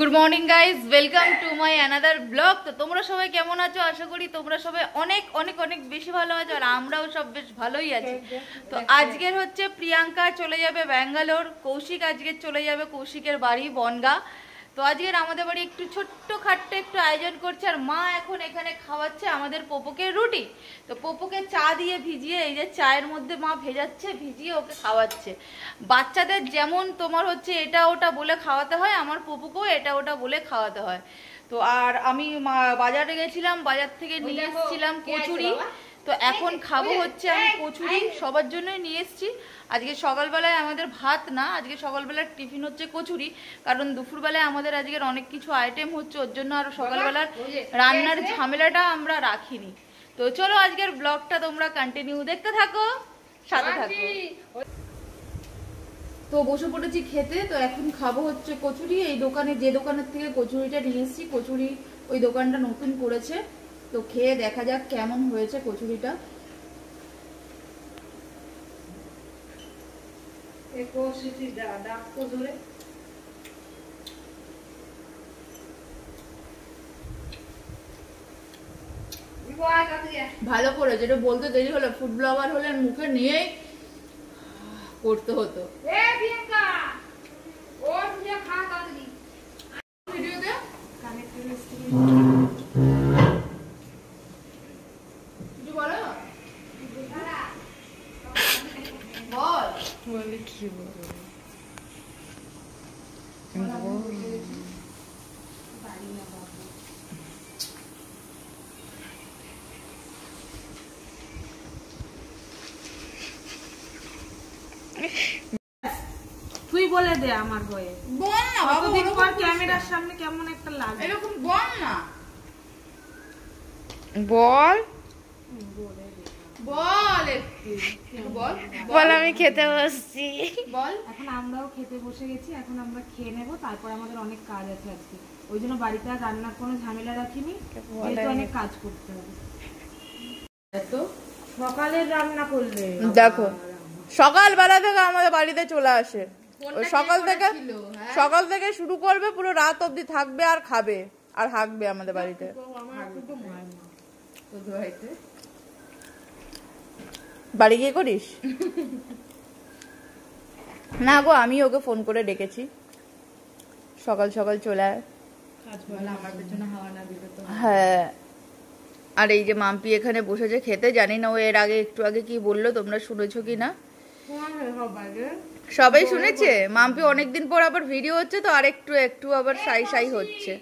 Good morning guys, welcome to my another blog. তো তোমরা সবাই কেমন আছো? আশা করি তোমরা সবাই অনেক অনেক অনেক বেশি ভালো আছো, আর আমরাও সব বেশ ভালোই আছি। তো আজকের হচ্ছে প্রিয়াঙ্কা চলে যাবে ব্যাঙ্গালোর, কৌশিক আজকে চলে যাবে কৌশিকের বাড়ি বনগা। তো আজকের আমাদের বাড়ি একটু ছোট্ট খাট্ট একটু আয়োজন করছে, আর মা এখন এখানে খাওয়াচ্ছে আমাদের পোপোকে রুটি। তো পোপোকে চা দিয়ে ভিজিয়ে, এই যে চায়ের মধ্যে মা ভেজাচ্ছে, ভিজিয়ে ওকে খাওয়াচ্ছে। বাচ্চাদের যেমন তোমার হচ্ছে এটা ওটা বলে খাওয়াতে হয়, আমার পোপোকেও এটা ওটা বলে খাওয়াতে হয়। তো আর আমি বাজারে গেছিলাম, বাজার থেকে নিয়ে এসেছিলাম কচুরি। তো এখন খাবো হচ্ছে আমি কচুরি, সবার জন্যই নিয়ে এসেছি। আজকে সকালবেলায় আমাদের ভাত না, আজকে সকালবেলার টিফিন হচ্ছে কচুরি, কারণ দুপুরবেলায় আমাদের আজকের অনেক কিছু আইটেম হচ্ছে, ওর জন্য আর সকালবেলার রান্নার ঝামেলাটা আমরা রাখিনি। তো চলো আজকের ব্লগটা তোমরা কন্টিনিউ দেখতে থাকো, সাথে থাকো। তো বসে পড়েছি খেতে। তো এখন খাবো হচ্ছে কচুরি। এই দোকানে, যে দোকানের থেকে কচুরিটা নিয়ে এসেছি, কচুরি ওই দোকানটা নতুন করেছে। তো খেয়ে দেখা যাক কেমন হয়েছে কচুরিটা। ভালো করে, যেটা বলতে দেরি হলো, ফুড ব্লগার হলেন মুখে নিয়েই করতে হতো। ভিডিওতে কিছু বলো, বল কি বলবো। তুই বলে দে আমার হয়ে, বল না বাবা, কতদিন পর ক্যামেরার সামনে কেমন একটা লাগে, এরকম বল না, বল বল একটু বল বল। আমি খেতে বসছি, বল। এখন আমরাও খেতে বসে গেছি, এখন আমরা খেয়ে নেবো, তারপর আমাদের অনেক কাজ আছে আজকে, ওই জন্য বাড়িতে আর রান্নার কোনো ঝামেলা রাখিনি, যেহেতু অনেক কাজ করতে হবে। এত সকালের রান্না করলে দেখো সকালবেলা থেকে আমাদের বাড়িতে চলে আসে, ওই সকাল থেকে শুরু করবে, পুরো রাত অবধি থাকবে আর খাবে আর হাঁকবে আমাদের বাড়িতে। বাড়ি গিয়ে করিস না গো, আমি ওকে ফোন করে ডেকেছি, সকাল সকাল চলে আয়। হ্যাঁ, আর এই যে মাম্পি এখানে বসেছে খেতে, জানি না ও এর আগে একটু আগে কি বললো, তোমরা শুনেছো কি না? সবাই শুনেছে। মাম্পি অনেকদিন পর আবার ভিডিও হচ্ছে, তো আর একটু একটু আবার সাই সাই হচ্ছে।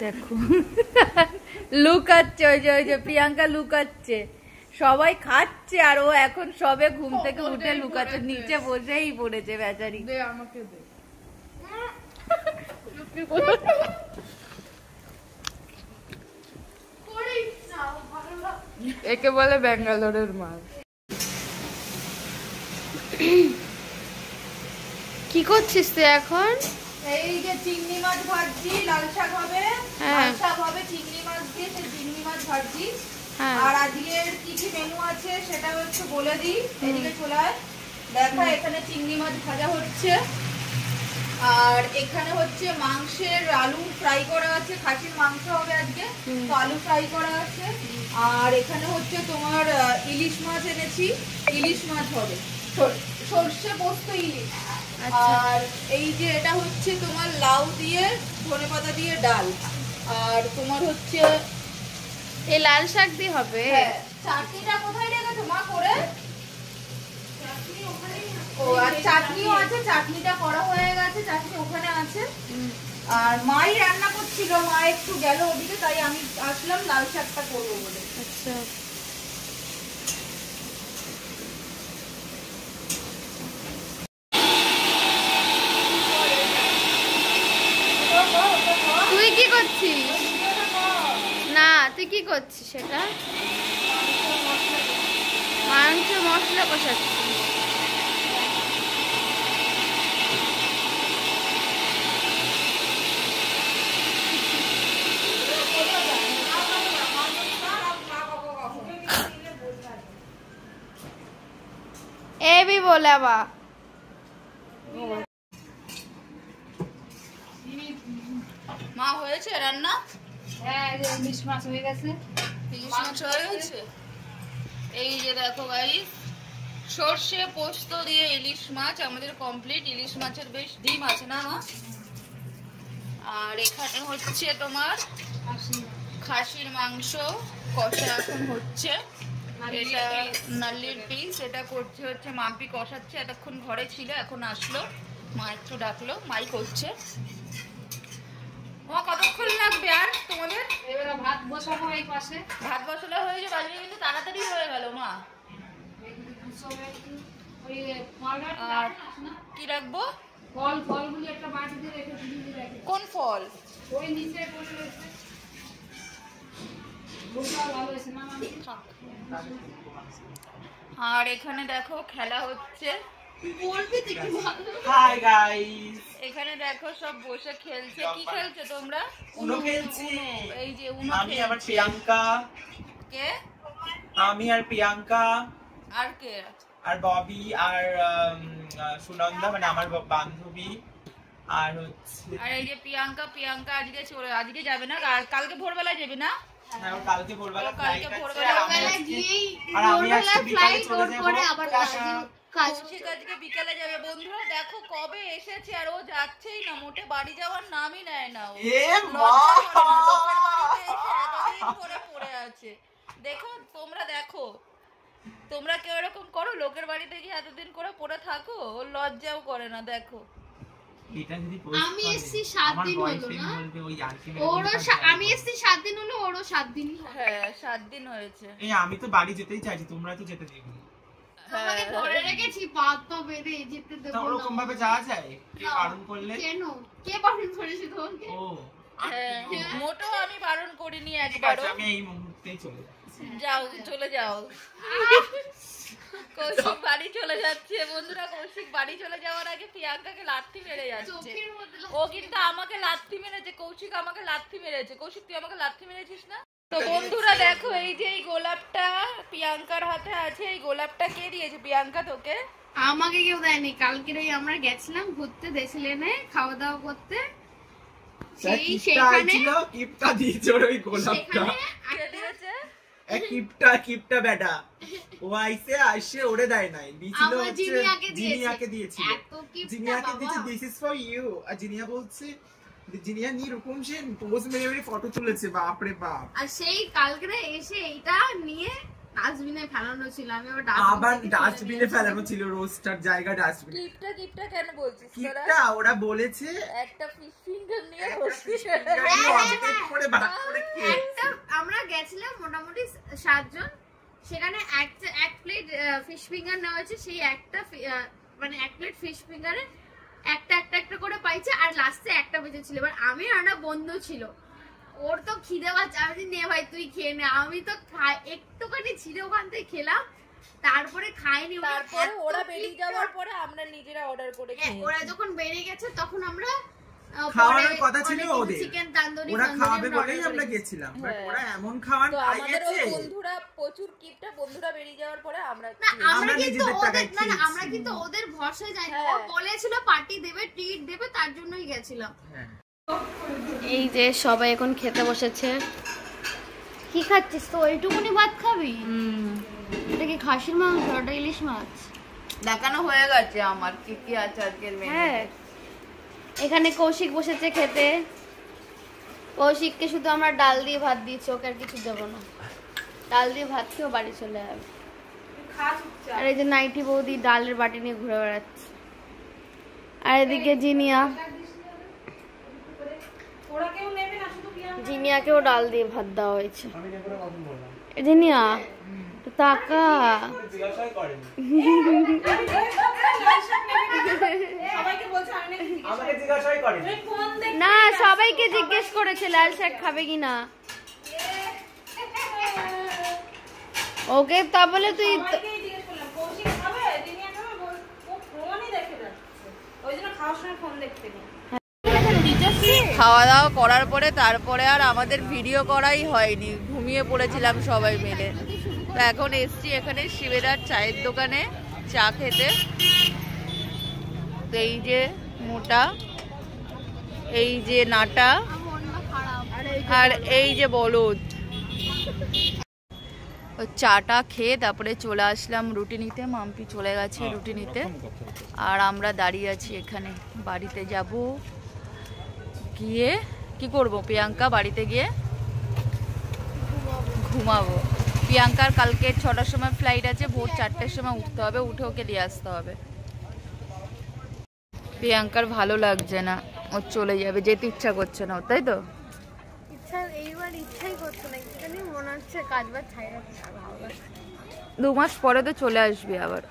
দেখো লুকাচ্ছে, ওই যে প্রিয়াঙ্কা লুকাচ্ছে, সবাই খাচ্ছে আর ও এখন সবে ঘুম থেকে উঠে লুকাচ্ছে, নিচে বসেই পড়েছে বেচারি। আমাকে দে। একে বলে ব্যাঙ্গালোরের মাল। কি করছিস তুই এখন? এই যে চিংড়ি মাছ ভাজি, লাল শাক হবে, লাল শাক হবে চিংড়ি মাছ দিয়ে, সেই চিংড়ি মাছ ভাজি। আর আজকের কি কি মেনু আছে সেটা হচ্ছে বলে দিই। এদিকে চলে আয়, দেখা, এখানে চিংড়ি মাছ ভাজা হচ্ছে, আর এখানে হচ্ছে মাংসের আলু ফ্রাই করা আছে, খাসির মাংস হবে আজকে, তো আলু ফ্রাই করা আছে। আর এখানে হচ্ছে তোমার ইলিশ মাছ এনেছি, ইলিশ মাছ হবে, সর্ষে পোস্ত ইলিশ। আর এই যে এটা হচ্ছে তোমার লাউ দিয়ে ধনেপাতা দিয়ে ডাল। আর তোমার হচ্ছে এই লাল শাক দিয়ে হবে। চাটনিটা কোথায় রেখেছো মা করে? ও, আর চাটনিও আছে, চাটনিটা করা হয়ে গেছে, চাটনি ওখানে আছে। আর মাই রান্না করছিল, মা একটু গেল ওদিকে, তাই আমি আসলাম লাল শাকটা করবো বলে। আচ্ছা, তুই কি করছিস? না, তুই কি করছিস? সেটা মাংস মশলা কষাচ্ছিস। ए भी बोला बा। মা হয়েছে রান্না? হ্যাঁ, ইলিশ মাছ হয়ে গেছে। ইলিশ মাছ হয়ে গেছে। এই যে দেখো গাইস, সর্ষে পোস্ত দিয়ে ইলিশ মাছ আমাদের কমপ্লিট। ইলিশ মাছের বেশ ডিম আছে না মা? আর এখানে হচ্ছে তোমার খাসির মাংস কষা এখন হচ্ছে। এটা নাল্লির পিস, এটা করছে হচ্ছে মাম্পি কষাচ্ছে। এতক্ষণ ঘরে ছিল, এখন আসলো, মা একটু ডাকলো, মাই করছে। মা কতক্ষণ লাগবে আর তোমাদের? এবারে ভাত বসাবো এই পাশে। ভাত বসালে হয়ে যাবে, আজকে কিন্তু তাড়াতাড়ি হয়ে গেল মা। আর কি রাখবো? ফলগুলি একটা বাটিতে রেখে দিয়ে রেখে। কোন ফল? ওই নিচে পড়ে রয়েছে। ভুলটা ভালো হয়েছে না মামি? আর এখানে দেখো খেলা হচ্ছে। হাই গাইস, এখানে দেখো সব বসে খেলছে। কি খেলছো তোমরা? উনো খেলছি। এই যে উনো আমি আবার প্রিয়াঙ্কা। কে? আমি আর প্রিয়াঙ্কা আর কে? আর ববি আর সুনন্দা, মানে আমার বান্ধবী। আর হচ্ছে আর এই যে প্রিয়াঙ্কা আজকে যাবে না, আর কালকে ভোরবেলা যাবে না? হ্যাঁ, ও কালকে ভোরবেলা ফ্লাইট আছে। ভোরবেলা গিয়েই আর আমি আজকে বিকালে চলে পরে যাব। আবার কাজ কৌশিক আজকে বিকালে যাবে। বন্ধুরা দেখো কবে এসেছে আর ও যাচ্ছেই না, মোটে বাড়ি যাওয়ার নামই নেয় না। ও এ মা, লোকের বাড়িতে এসে এতদিন ধরে পড়ে আছে। দেখো তোমরা, দেখো তোমরা কেউ এরকম করো? লোকের বাড়িতে গিয়ে এতদিন করে পড়ে থাকো? ও লজ্জাও করে না। দেখো এটা যদি আমি এসছি 7 দিন হলো না, ওরও আমি এসছি 7 দিন হলো, ওরও 7 দিন। হ্যাঁ 7 দিন হয়েছে। এই আমি তো বাড়ি যেতেই চাইছি, তোমরা তো যেতে দিবে। তোমাকে ধরে রেখেছি, পাত তো বেঁধে যেতে দেব তা না। ওরকম ভাবে যাওয়া যায়? কে বারণ করলে? কেন? কে বারণ করেছে তোমাকে? ও হ্যাঁ, মোটেও আমি বারণ করিনি ঠিক আছে, একবারও। আমি এই মুহূর্তেই চলে যাচ্ছি। যাও, চলে যাও। কৌশিক বাড়ি চলে যাচ্ছে বন্ধুরা। কৌশিক বাড়ি চলে যাওয়ার আগে প্রিয়াঙ্কাকে লাথি মেরে যাচ্ছে। চোখের মধ্যে ও কিন্তু আমাকে লাথি মেরেছে, কৌশিক আমাকে লাথি মেরেছে। কৌশিক তুই আমাকে লাথি মেরেছিস না? তো বন্ধুরা দেখো, এই যে এই গোলাপটা প্রিয়াঙ্কার হাতে আছে। এই গোলাপটা কে দিয়েছে? প্রিয়াঙ্কা তোকে? আমাকে কেউ দেয়নি। কালকে আমরা গেছিলাম ঘুরতে দেশিলেনে, খাওয়া দাওয়া করতে। সেখানে কিপটা দিয়েছে ওর ওই গোলাপটা। কে দিয়েছে? কিপটা বেটা ও আইসে ওরে দেয় নাই, দিয়েছিল আমার জিনিয়াকে দিয়েছিল। এত কিপটা জিনিয়াকে বাবা। দিয়েছে, দিস ইজ ফর ইউ। আর জিনিয়া বলছে, জিনিয়া নি রকম সে পোজ মেরে ফটো তুলেছে, বাপ রে বাপ। আর সেই কালকে এসে এইটা নিয়ে ডাস্টবিনে ফেলানো ছিল। আমি আবার ডাস্টবিনে ফেলানো ছিল, রোস্টার জায়গা ডাস্টবিন। কিপটা কেন বলছিস তোরা? কিপটা ওরা বলেছে একটা ফিশ ফিঙ্গার নিয়ে বসছিস। অর্ধেক করে ভাগ করে খেয়েছে। আমরা গেছিলাম মোটামুটি 7 জন। সেখানে এক প্লেট ফিশ ফিঙ্গার নেওয়া হয়েছে। সেই একটা মানে এক প্লেট ফিশ ফিঙ্গারে একটা করে পাইছে, আর লাস্টে একটা বেঁচে ছিল। এবার আমি আর একটা বন্ধু ছিল, ওর তো খিদে পাচ্ছে। আমি নে ভাই তুই খেয়ে নে। আমি তো একটুখানি ছিল ওখান থেকে খেলাম, তারপরে খাইনি। তারপরে ওরা বেরিয়ে যাওয়ার পরে আমরা নিজেরা অর্ডার করে খেয়েছি। ওরা যখন বেরিয়ে গেছে তখন আমরা খাওয়ানোর কথা ছিল ওদের, চিকেন তান্দুরি ওরা খাওয়াবে বলেই আমরা গেছিলাম, বাট ওরা এমন খাবার তো আমাদের ওই খাইয়েছে। বন্ধুরা প্রচুর কিপটা, বন্ধুরা বেরিয়ে যাওয়ার পরে আমরা না আমরা কিন্তু নিজেদের ওদের টাকায় না খেয়েছি। আমরা কিন্তু ওদের ভরসায় যাইনি। ও হ্যাঁ। বলেছিল পার্টি দেবে, ট্রিট দেবে, তার জন্যই গেছিলাম। হ্যাঁ। এই যে সবাই এখন খেতে বসেছে। কি খাচ্ছিস? তো ওইটুকুনি ভাত খাবি? এটা কি খাসির মাংস? ওটা ইলিশ মাছ। দেখানো হয়ে গেছে আমার কি কি আছে আজকের মেনু। হ্যাঁ, এখানে কৌশিক বসেছে খেতে। কৌশিককে শুধু আমরা ডাল দিয়ে ভাত দিয়েছি, ওকে আর কিছু দেবো না। ডাল দিয়ে ভাত খেয়েও বাড়ি চলে যাবে। আর এই যে নাইটি বৌদি ডালের বাটি নিয়ে ঘুরে বেড়াচ্ছে। আর এদিকে জিনিয়াকেও ডাল দিয়ে ভাত দেওয়া হয়েছে। জিনিয়া টাকা জিজ্ঞাসাই করেনি, আমাকে জিজ্ঞাসাই করেনি। না, সবাইকে জিজ্ঞেস করেছে লাল শাক খাবে কিনা। ওকে তা বলে তুই খাওয়া দাওয়া করার পরে তারপরে আর আমাদের ভিডিও করাই হয়নি, ঘুমিয়ে পড়েছিলাম সবাই মিলে। তো এখন এসছি এখানে শিবেদার চায়ের দোকানে চা খেতে। তো এই যে মোটা, এই যে নাটা, আর এই যে বলদ, চাটা খেয়ে তারপরে চলে আসলাম রুটি নিতে। মাম্পি চলে গেছে রুটি নিতে, আর আমরা দাঁড়িয়ে আছি এখানে। বাড়িতে যাব, গিয়ে কি করব, প্রিয়াঙ্কা বাড়িতে গিয়ে ঘুমাবো। প্রিয়াঙ্কার কালকে 6টার সময় ফ্লাইট আছে, ভোর 4টের সময় উঠতে হবে, উঠে ওকে দিয়ে আসতে হবে। প্রিয়াঙ্কার ভালো লাগছে না, ও চলে যাবে, যেতে ইচ্ছা করছে না, তাই তো? এইবার ইচ্ছাই করছে না, একটুখানি মনে হচ্ছে কাজ বাজ ছাইরা ভালো লাগছে। 2 মাস পরে তো চলে আসবি আবার।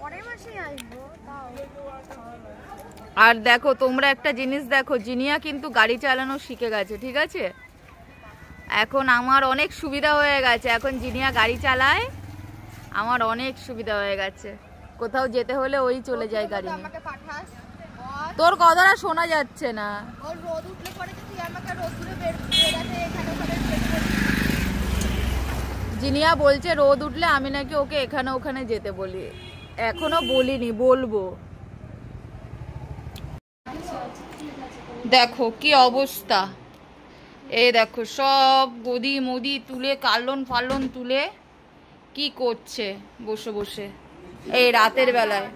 পরের মাসেই আসবো তাও। আর দেখো তোমরা একটা জিনিস দেখো, জিনিয়া কিন্তু গাড়ি চালানো শিখে গেছে, ঠিক আছে? এখন আমার অনেক সুবিধা হয়ে গেছে, এখন জিনিয়া গাড়ি চালায়, আমার অনেক সুবিধা হয়ে গেছে। কোথাও যেতে হলে ওই চলে যায় গাড়ি নিয়ে। আমাকে পাঠাস, তোর কথাটা শোনা যাচ্ছে না। ওর রোদ উঠলে পরে তুই আমাকে রোদ দূরে বেরাতে এখানে ওখানে বের করে। জিনিয়া বলছে রোদ উঠলে আমি নাকি ওকে এখানে ওখানে যেতে বলি, এখনো বলিনি, বলবো। দেখো কি অবস্থা, এই দেখো সব গদি মদি তুলে, কালন ফালন তুলে কি করছে বসে বসে, এই রাতের বেলায়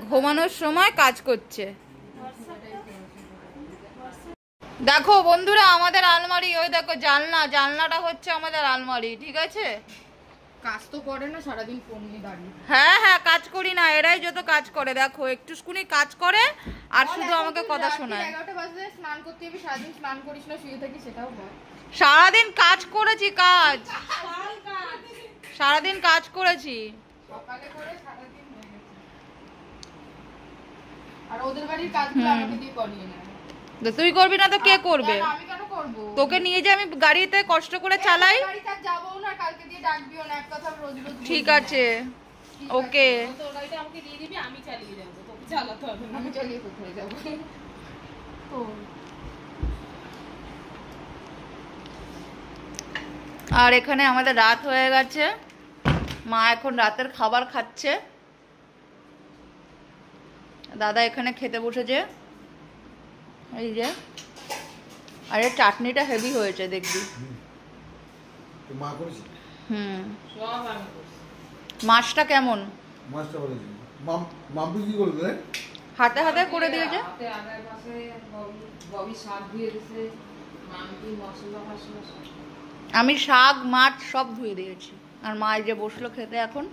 ঘুমানোর সময় কাজ করছে। দেখো বন্ধুরা আমাদের আলমারি, ওই দেখো জানলা, জানলাটা হচ্ছে আমাদের আলমারি, ঠিক আছে? কাজ তো করে না, সারাদিন ফোন নিয়ে দাঁড়িয়ে। হ্যাঁ হ্যাঁ, কাজ করি না, এরাই যত কাজ করে। দেখো একটুখানি কাজ করে আর শুধু আমাকে কথা শোনায়। 11টা বাজে স্নান করতে যাবি, সারাদিন স্নান করিস না, শুয়ে থাকি, সেটাও বল। সারাদিন কাজ করেছি, কাজ সারাদিন কাজ করেছি। সকালে করে সারাদিন হয়ে গেছে। আর ওদের বাড়ির কাজগুলো আমাকে দিয়ে করিয়ে নেয়। তো তুই করবি না তো কে করবে? আমি কেন করবো? তোকে নিয়ে যে আমি গাড়িতে কষ্ট করে চালাই। বাড়ি কাজ যাবো না, কালকে দিয়ে ডাকবিও না, এক কথা রোজ রোজ। ঠিক আছে, ওকে। তোর গাড়িটা আমাকে দিয়ে দিবি, আমি চালিয়ে যাবো, তোকে চালাতে হবে না। আমি চালিয়ে কোথায় যাবো? আর এখানে আমাদের রাত হয়ে গেছে, মা এখন রাতের খাবার খাচ্ছে, দাদা এখানে খেতে বসেছে, এই যে। আরে চাটনিটা হেভি হয়েছে দেখবি। হুম, মাছটা কেমন? হাতে হাতে করে দিয়েছে। আমি শাক মাছ সব ধুয়ে দিয়েছি, আর মা এই যে বসলো খেতে এখন।